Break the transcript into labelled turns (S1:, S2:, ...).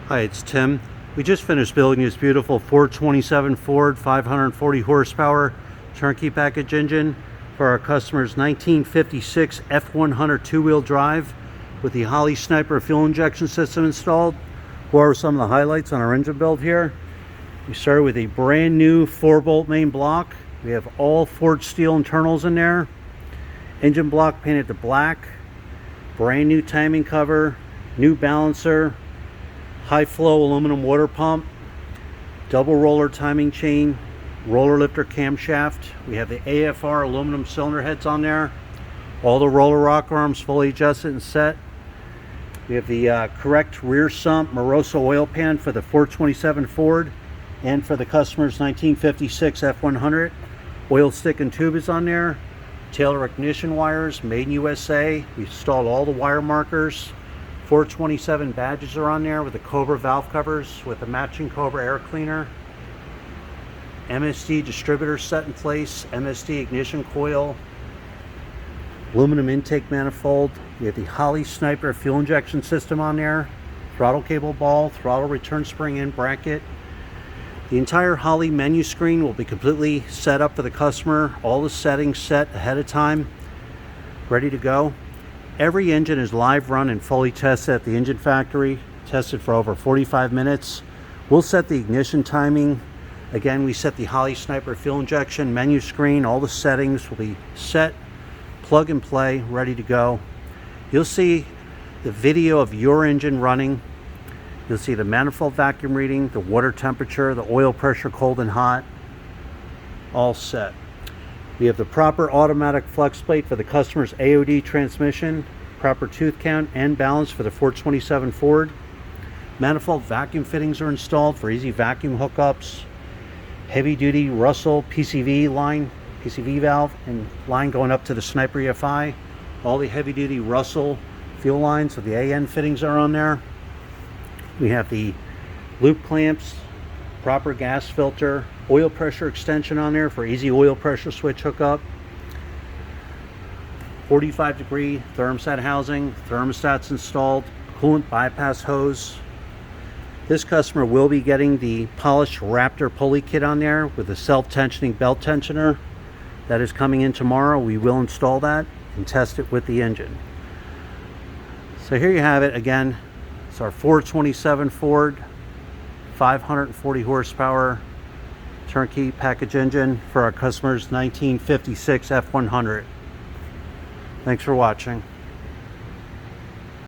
S1: Hi, it's Tim. We just finished building this beautiful 427 Ford 540 horsepower turnkey package engine for our customer's 1956 F100 two-wheel drive with the Holley Sniper fuel injection system installed. What are some of the highlights on our engine build here? We started with a brand new 4-bolt main block. We have all forged steel internals in there. Engine block painted to black. Brand new timing cover, new balancer, high flow aluminum water pump, double roller timing chain, roller lifter camshaft. We have the AFR aluminum cylinder heads on there. All the roller rock arms fully adjusted and set. We have the correct rear sump Moroso oil pan for the 427 Ford and for the customer's 1956 F100. Oil stick and tube is on there. Taylor ignition wires, made in USA. We installed all the wire markers. 427 badges are on there with the Cobra valve covers with the matching Cobra air cleaner. MSD distributor set in place, MSD ignition coil, aluminum intake manifold. We have the Holley Sniper fuel injection system on there, throttle cable ball, throttle return spring and bracket. The entire Holley menu screen will be completely set up for the customer, all the settings set ahead of time, ready to go. Every engine is live run and fully tested at the engine factory, tested for over 45 minutes. We'll set the ignition timing. Again, we set the Holley Sniper fuel injection menu screen. All the settings will be set, plug and play, ready to go. You'll see the video of your engine running. You'll see the manifold vacuum reading, the water temperature, the oil pressure, cold and hot, all set. We have the proper automatic flex plate for the customer's AOD transmission, proper tooth count and balance for the 427 Ford. Manifold vacuum fittings are installed for easy vacuum hookups. Heavy duty Russell PCV line, PCV valve and line going up to the Sniper EFI. All the heavy duty Russell fuel lines with the AN fittings are on there. We have the loop clamps, proper gas filter, oil pressure extension on there for easy oil pressure switch hookup. 45-degree thermostat housing, thermostats installed, coolant bypass hose. This customer will be getting the polished Raptor pulley kit on there with a self-tensioning belt tensioner. That is coming in tomorrow. We will install that and test it with the engine. So here you have it again. It's our 427 Ford 540 horsepower turnkey package engine for our customer's 1956 F100. Thanks for watching.